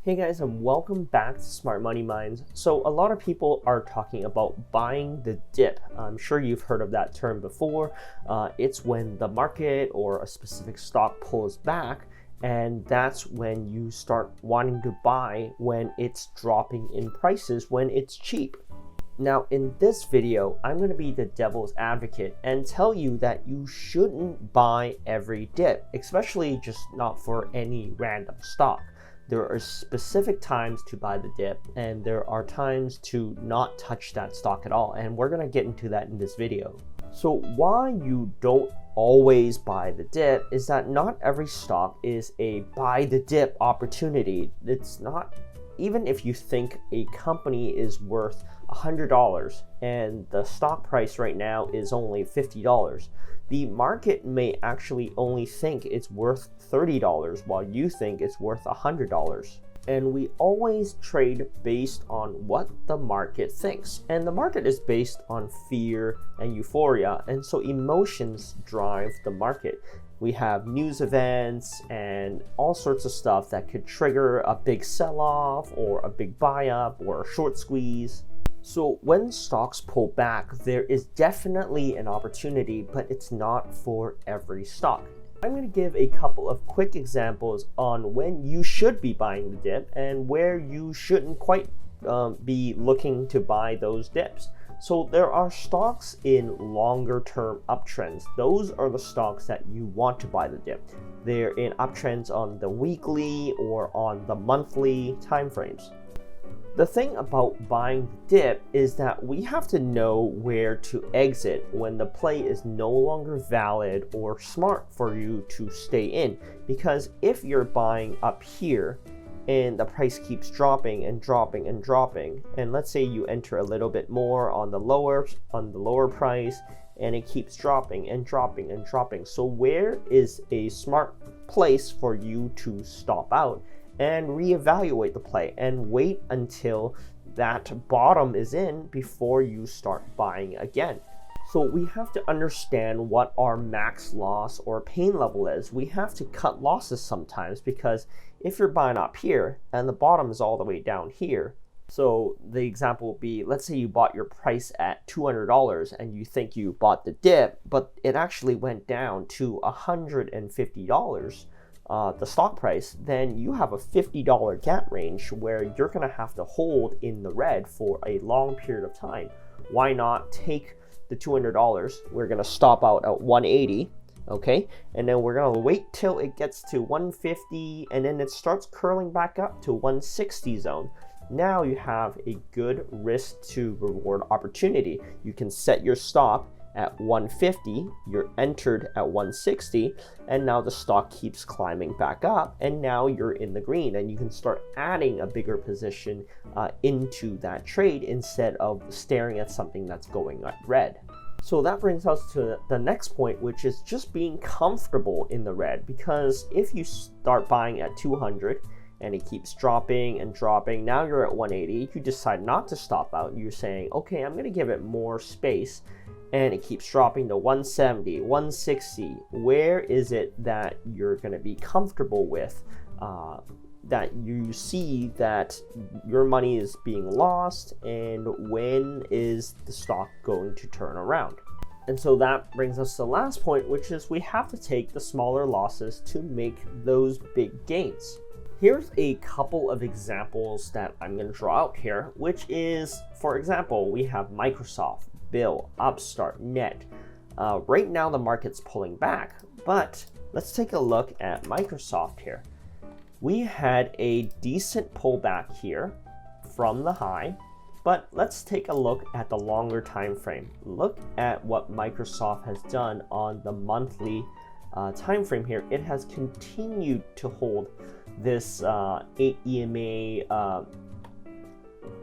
Hey guys, and welcome back to Smart Money Minds. So a lot of people are talking about buying the dip. I'm sure you've heard of that term before. It's when the market or a specific stock pulls back, and that's when you start wanting to buy when it's dropping in prices, when it's cheap. Now in this video, I'm going to be the devil's advocate and tell you that you shouldn't buy every dip, especially just not for any random stock. There are specific times to buy the dip, and there are times to not touch that stock at all, and we're going to get into that in this video. So why you don't always buy the dip is that not every stock is a buy the dip opportunity. It's not, even if you think a company is worth $100 and the stock price right now is only $50, the market may actually only think it's worth $30 while you think it's worth $100. And we always trade based on what the market thinks. And the market is based on fear and euphoria. And so emotions drive the market. We have news events and all sorts of stuff that could trigger a big sell-off or a big buy-up or a short squeeze. So when stocks pull back, there is definitely an opportunity, but it's not for every stock. I'm going to give a couple of quick examples on when you should be buying the dip and where you shouldn't quite be looking to buy those dips. So there are stocks in longer term uptrends. Those are the stocks that you want to buy the dip. They're in uptrends on the weekly or on the monthly timeframes. The thing about buying the dip is that we have to know where to exit when the play is no longer valid or smart for you to stay in. Because if you're buying up here and the price keeps dropping and dropping and dropping, and let's say you enter a little bit more on the lower price and it keeps dropping and dropping and dropping. So where is a smart place for you to stop out and reevaluate the play and wait until that bottom is in before you start buying again? So we have to understand what our max loss or pain level is. We have to cut losses sometimes, because if you're buying up here and the bottom is all the way down here, so the example would be, let's say you bought your price at $200 and you think you bought the dip, but it actually went down to $150, the stock price, then you have a $50 gap range where you're going to have to hold in the red for a long period of time. Why not take the $200? We're going to stop out at 180, okay? And then we're going to wait till it gets to 150, and then it starts curling back up to 160 zone. Now you have a good risk to reward opportunity. You can set your stop at 150, you're entered at 160, and now the stock keeps climbing back up, and now you're in the green, and you can start adding a bigger position into that trade instead of staring at something that's going at red. So that brings us to the next point, which is just being comfortable in the red, because if you start buying at 200 and it keeps dropping and dropping, now you're at 180, you decide not to stop out, you're saying, okay, I'm going to give it more space, and it keeps dropping to 170, 160. Where is it that you're going to be comfortable with, that you see that your money is being lost, and when is the stock going to turn around? And so that brings us to the last point, which is we have to take the smaller losses to make those big gains. Here's a couple of examples that I'm going to draw out here, which is, for example, we have Microsoft, Bill, Upstart, Net. Right now the market's pulling back, but let's take a look at Microsoft here. We had a decent pullback here from the high, but let's take a look at the longer time frame. Look at what Microsoft has done on the monthly time frame here. It has continued to hold this 8 EMA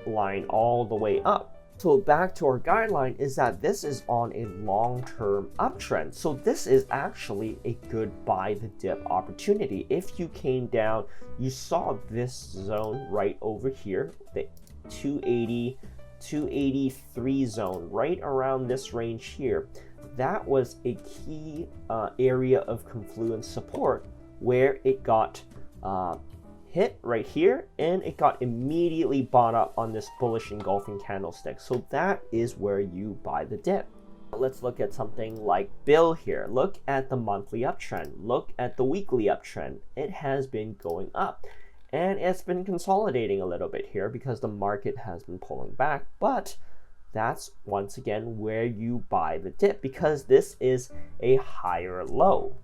line all the way up. So back to our guideline is that this is on a long-term uptrend. So this is actually a good buy the dip opportunity. If you came down, you saw this zone right over here, the 280, 283 zone, right around this range here. That was a key area of confluence support where it got hit right here, and it got immediately bought up on this bullish engulfing candlestick. So that is where you buy the dip. Let's look at something like Bill here. Look at the monthly uptrend. Look at the weekly uptrend. It has been going up, and it's been consolidating a little bit here because the market has been pulling back. But that's once again where you buy the dip, because this is a higher low.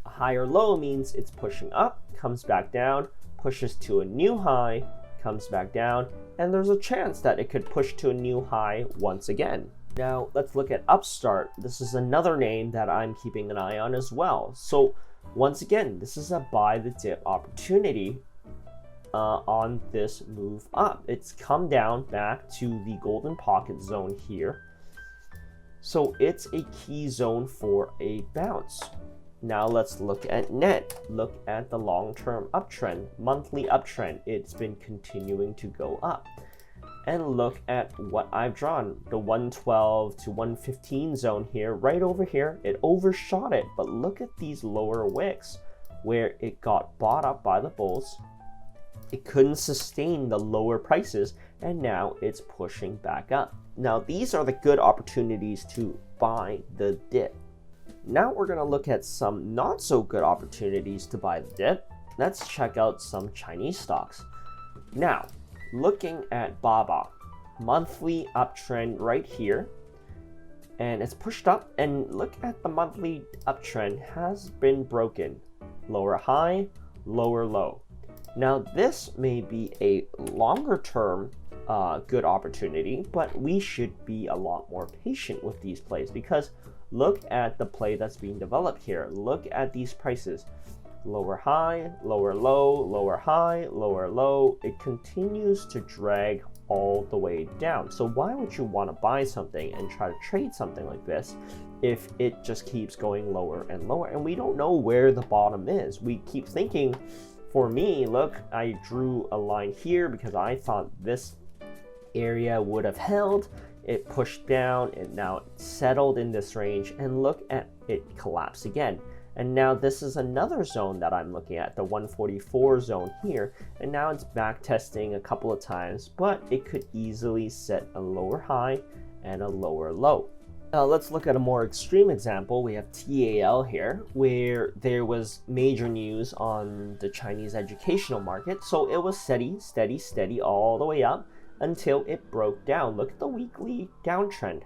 A higher low means it's pushing up, comes back down, pushes to a new high, comes back down, and there's a chance that it could push to a new high once again. Now let's look at Upstart. This is another name that I'm keeping an eye on as well. So once again, this is a buy the dip opportunity on this move up. It's come down back to the golden pocket zone here. So it's a key zone for a bounce. Now let's look at net. Look at the long-term uptrend, monthly uptrend. It's been continuing to go up. And look at what I've drawn, the 112 to 115 zone here, right over here. It overshot it, but look at these lower wicks where it got bought up by the bulls. It couldn't sustain the lower prices, and now it's pushing back up. Now these are the good opportunities to buy the dip. Now we're going to look at some not so good opportunities to buy the dip. Let's check out some Chinese stocks. Now, looking at Baba, monthly uptrend right here, and it's pushed up, and look at the monthly uptrend has been broken. Lower high, lower low. Now this may be a longer term good opportunity, but we should be a lot more patient with these plays, because look at the play that's being developed here. Look at these prices. Lower high, lower low, lower high, lower low. It continues to drag all the way down. So why would you want to buy something and try to trade something like this if it just keeps going lower and lower? And we don't know where the bottom is. We keep thinking, for me, look, I drew a line here because I thought this area would have held. It pushed down, and now it settled in this range, and look at it collapse again. And now this is another zone that I'm looking at, the 144 zone here, and now it's back testing a couple of times, but it could easily set a lower high and a lower low. Now let's look at a more extreme example. We have TAL here, where there was major news on the Chinese educational market. So it was steady, steady, steady all the way up until it broke down. Look at the weekly downtrend.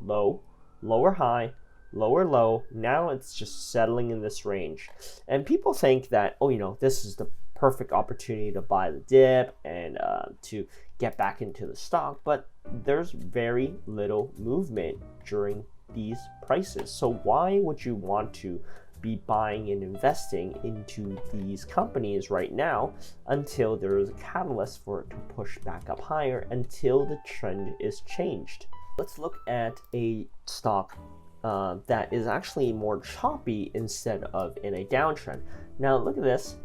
Low, lower high, lower low. Now it's just settling in this range. And people think that, oh, this is the perfect opportunity to buy the dip and to get back into the stock. But there's very little movement during these prices. So why would you want to be buying and investing into these companies right now until there is a catalyst for it to push back up higher, until the trend is changed? Let's look at a stock that is actually more choppy instead of in a downtrend. Now look at this.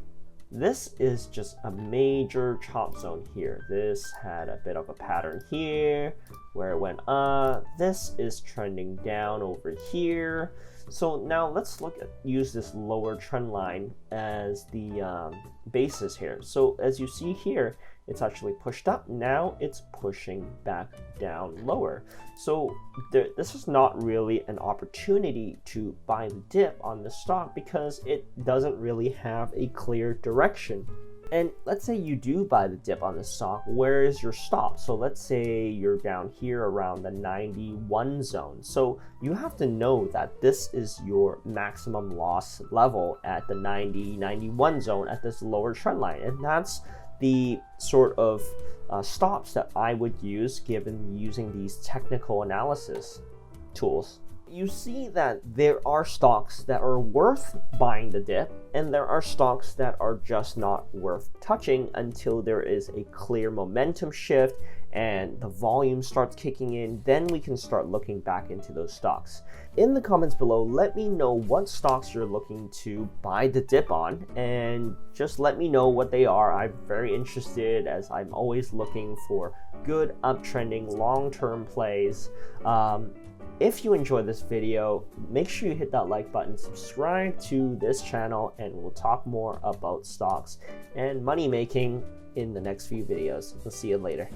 This is just a major chop zone here. This had a bit of a pattern here where it went up. This is trending down over here. So now let's use this lower trend line as the basis here. So as you see here, it's actually pushed up. Now it's pushing back down lower. So this is not really an opportunity to buy the dip on the stock because it doesn't really have a clear direction. And let's say you do buy the dip on the stock, where is your stop? So let's say you're down here around the 91 zone. So you have to know that this is your maximum loss level at the 91 zone at this lower trend line. And that's the sort of stops that I would use given using these technical analysis tools. You see that there are stocks that are worth buying the dip, and there are stocks that are just not worth touching until there is a clear momentum shift and the volume starts kicking in. Then we can start looking back into those stocks. In the comments below, let me know what stocks you're looking to buy the dip on, and just let me know what they are. I'm very interested, as I'm always looking for good uptrending long-term plays. If you enjoyed this video, make sure you hit that like button, subscribe to this channel, and we'll talk more about stocks and money making in the next few videos. We'll see you later.